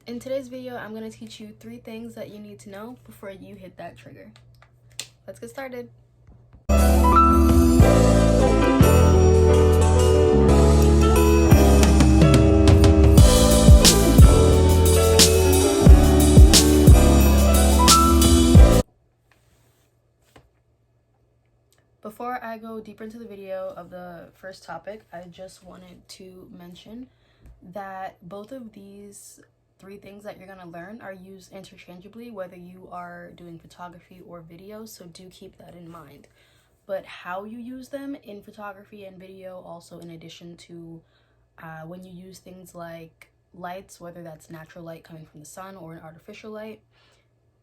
In today's video, I'm going to teach you 3 things that you need to know before you hit that trigger. Let's get started. Before I go deeper into the video of the first topic, I just wanted to mention that both of these 3 things that you're going to learn are used interchangeably, whether you are doing photography or video, so do keep that in mind. But how you use them in photography and video, also in addition to when you use things like lights, whether that's natural light coming from the sun or an artificial light,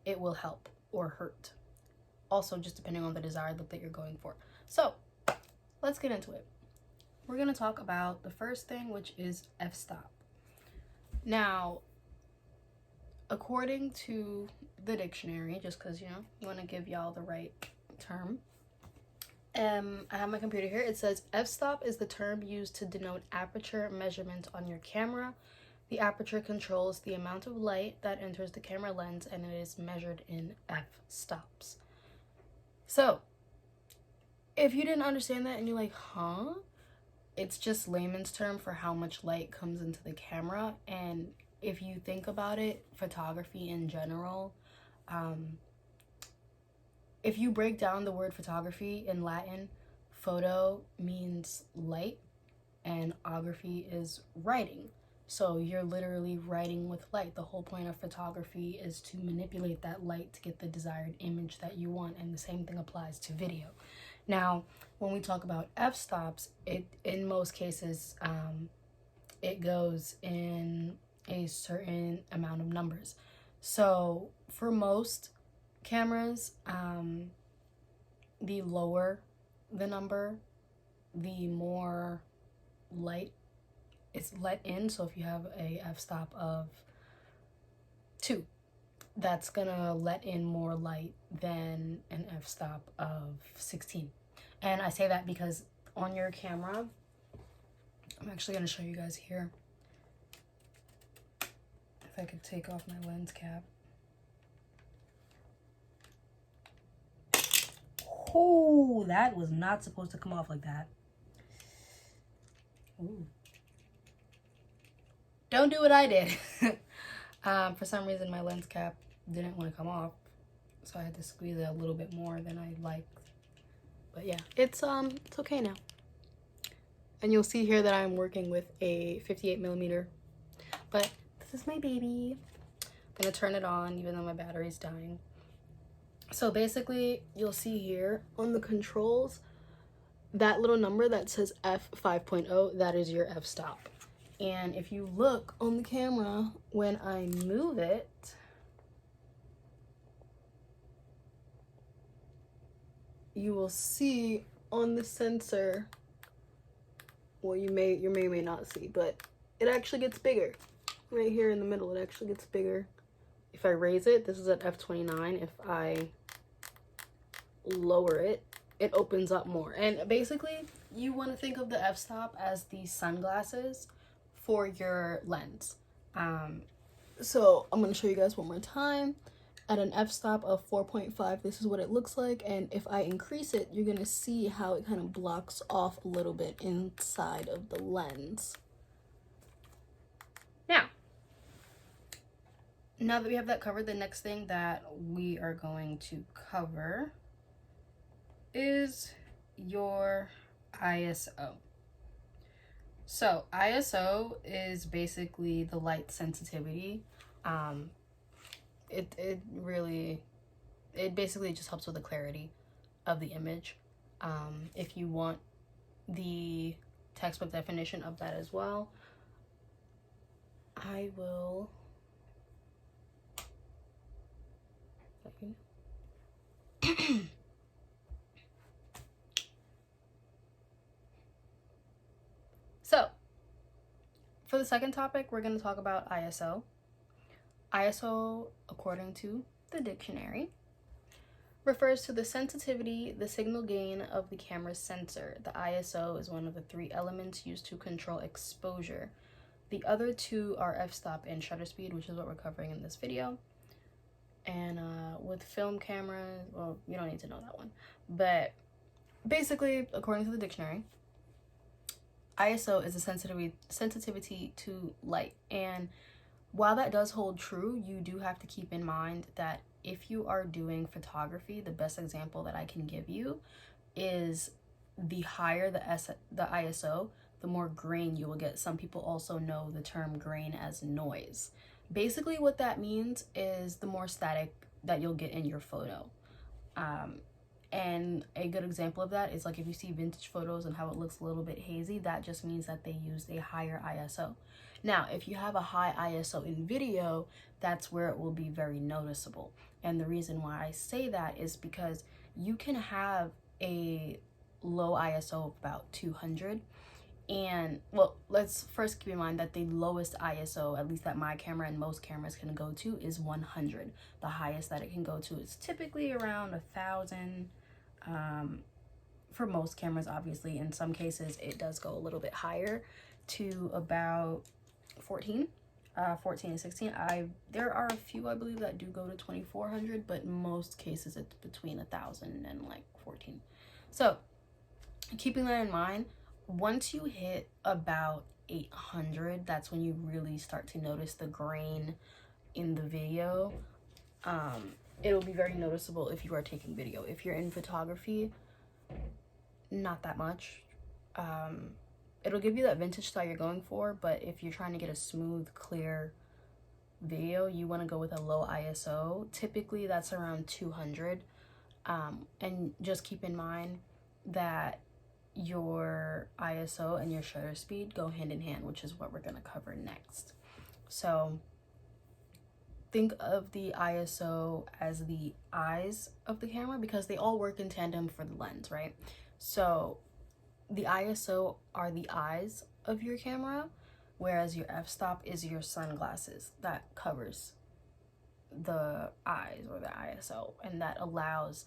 it will help or hurt. Also, just depending on the desired look that you're going for. So, let's get into it. We're going to talk about the first thing, which is f-stop. Now, according to the dictionary, just because, you want to give y'all the right term, I have my computer here. It says f-stop is the term used to denote aperture measurement on your camera. The aperture controls the amount of light that enters the camera lens, and it is measured in f-stops. So, if you didn't understand that and you're like, huh? It's just layman's term for how much light comes into the camera. And if you think about it, photography in general, if you break down the word photography in Latin, photo means light and ography is writing. So you're literally writing with light. The whole point of photography is to manipulate that light to get the desired image that you want, and the same thing applies to video. Now, when we talk about f-stops, in most cases, it goes in a certain amount of numbers. So for most cameras, the lower the number, the more light it's let in. So if you have a f-stop of 2, that's gonna let in more light than an f-stop of 16. And I say that because on your camera, I'm actually gonna show you guys here. If I could take off my lens cap. Oh, that was not supposed to come off like that. Ooh. Don't do what I did. For some reason, my lens cap didn't want to come off, so I had to squeeze it a little bit more than I liked. But yeah, it's okay now. And you'll see here that I'm working with a 58mm. But this is my baby. I'm gonna turn it on, even though my battery's dying. So basically, you'll see here on the controls, that little number that says f5.0, that is your f-stop. And if you look on the camera, when I move it, you will see on the sensor, well, you may or may not see, but it actually gets bigger. Right here in the middle, it actually gets bigger. If I raise it, this is at f29. If I lower it, it opens up more. And basically, you want to think of the f-stop as the sunglasses for your lens. So I'm going to show you guys one more time. At an f-stop of 4.5, this is what it looks like. And if I increase it, you're going to see how it kind of blocks off a little bit inside of the lens. Now that we have that covered, the next thing that we are going to cover is your ISO. So ISO is basically the light sensitivity. It basically just helps with the clarity of the image. If you want the textbook definition of that as well, I will let you know. So, for the second topic, we're going to talk about ISO. ISO, according to the dictionary, refers to the sensitivity, the signal gain of the camera's sensor. The ISO is one of the 3 elements used to control exposure. The other two are f-stop and shutter speed, which is what we're covering in this video. And with film cameras, well, you don't need to know that one, but basically, according to the dictionary, ISO is a sensitivity to light. And while that does hold true, you do have to keep in mind that if you are doing photography, the best example that I can give you is the higher the ISO, the more grain you will get. Some people also know the term grain as noise. Basically, what that means is the more static that you'll get in your photo. And a good example of that is like if you see vintage photos and how it looks a little bit hazy, that just means that they used a higher ISO. Now, if you have a high ISO in video, that's where it will be very noticeable. And the reason why I say that is because you can have a low ISO of about 200. And well, let's first keep in mind that the lowest ISO, at least that my camera and most cameras can go to, is 100. The highest that it can go to is typically around 1,000. For most cameras, obviously. In some cases, it does go a little bit higher to about 14 and 16. There are a few, I believe, that do go to 2,400, but in most cases it's between 1,000 and like 14. So keeping that in mind, once you hit about 800, that's when you really start to notice the grain in the video. It'll be very noticeable if you are taking video. If you're in photography, not that much. It'll give you that vintage style you're going for, but if you're trying to get a smooth, clear video, you want to go with a low ISO. Typically, that's around 200. And just keep in mind that your ISO and your shutter speed go hand in hand, which is what we're going to cover next. So think of the ISO as the eyes of the camera because they all work in tandem for the lens, right? So the ISO are the eyes of your camera, whereas your f-stop is your sunglasses that covers the eyes or the ISO, and that allows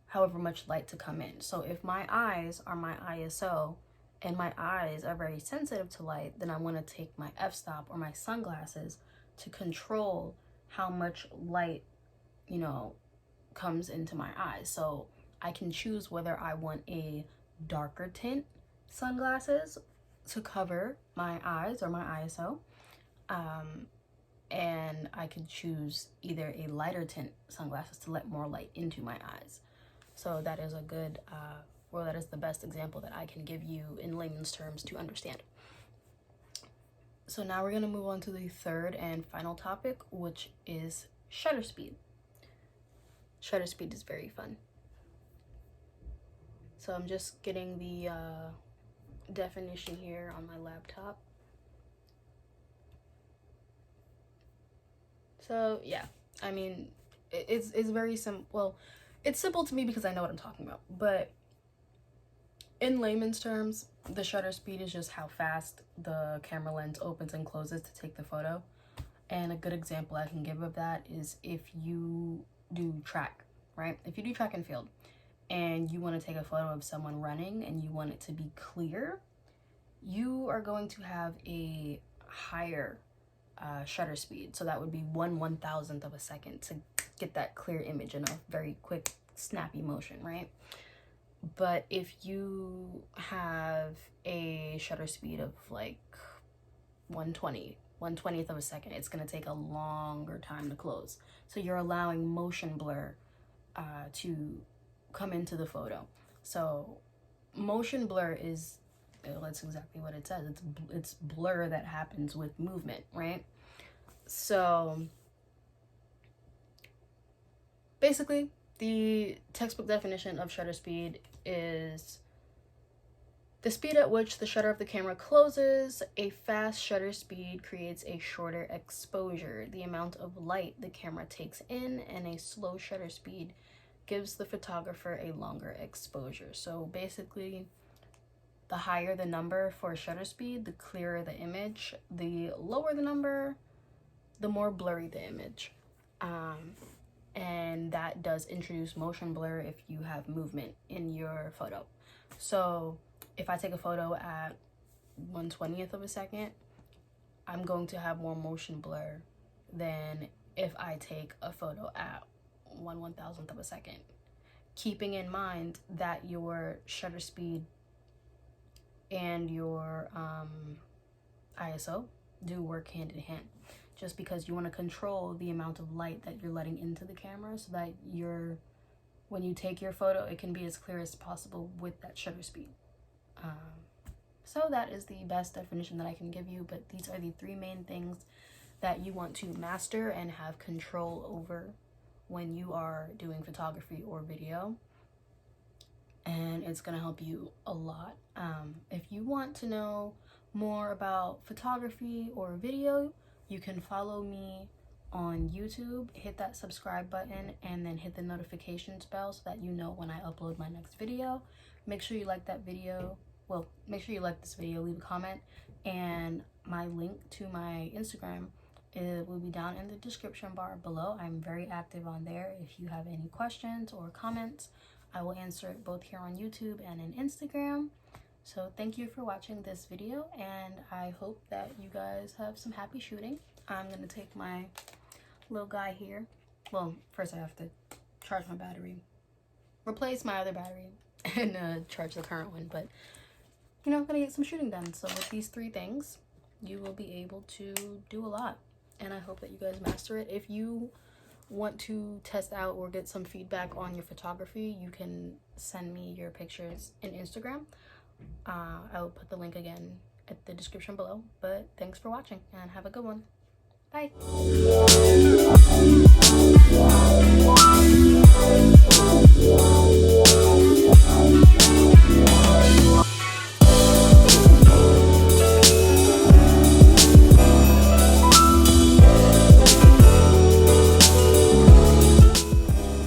however much light to come in. So if my eyes are my ISO and my eyes are very sensitive to light, then I want to take my f-stop or my sunglasses to control how much light, comes into my eyes. So I can choose whether I want a darker tint sunglasses to cover my eyes or my ISO. And I could choose either a lighter tint sunglasses to let more light into my eyes. So that is a good, that is the best example that I can give you in layman's terms to understand. So now we're going to move on to the third and final topic, which is shutter speed. Shutter speed is very fun. So I'm just getting the definition here on my laptop. So yeah, I mean, it's very simple. Well, it's simple to me because I know what I'm talking about, but in layman's terms, the shutter speed is just how fast the camera lens opens and closes to take the photo. And a good example I can give of that is if you do track, right? If you do track and field and you want to take a photo of someone running and you want it to be clear, you are going to have a higher shutter speed. So that would be 1/1000th of a second to get that clear image in a very quick, snappy motion, right? But if you have a shutter speed of like 1/20th of a second, it's going to take a longer time to close. So you're allowing motion blur to come into the photo. So motion blur is, that's exactly what it says. It's blur that happens with movement, right? So basically, the textbook definition of shutter speed is the speed at which the shutter of the camera closes. A fast shutter speed creates a shorter exposure, the amount of light the camera takes in, and a slow shutter speed gives the photographer a longer exposure. So basically, the higher the number for shutter speed, the clearer the image. The lower the number, the more blurry the image. And that does introduce motion blur if you have movement in your photo. So if I take a photo at 1/20th of a second, I'm going to have more motion blur than if I take a photo at 1/1000th of a second. Keeping in mind that your shutter speed and your ISO do work hand in hand, just because you want to control the amount of light that you're letting into the camera so that when you take your photo, it can be as clear as possible with that shutter speed. So that is the best definition that I can give you, but these are the 3 main things that you want to master and have control over when you are doing photography or video, and it's going to help you a lot. If you want to know more about photography or video, you can follow me on YouTube. Hit that subscribe button and then hit the notifications bell so that you know when I upload my next video. Make sure you like that video. Well, make sure you like this video, leave a comment, and my link to my Instagram, it will be down in the description bar below. I'm very active on there. If you have any questions or comments, I will answer it both here on YouTube and in Instagram. So thank you for watching this video, and I hope that you guys have some happy shooting. I'm going to take my little guy here. Well, first I have to charge my battery, replace my other battery, and charge the current one. But, you know, I'm going to get some shooting done. So with these 3 things, you will be able to do a lot. And I hope that you guys master it. If you want to test out or get some feedback on your photography, you can send me your pictures in Instagram. I will put the link again at the description below. But thanks for watching and have a good one. Bye.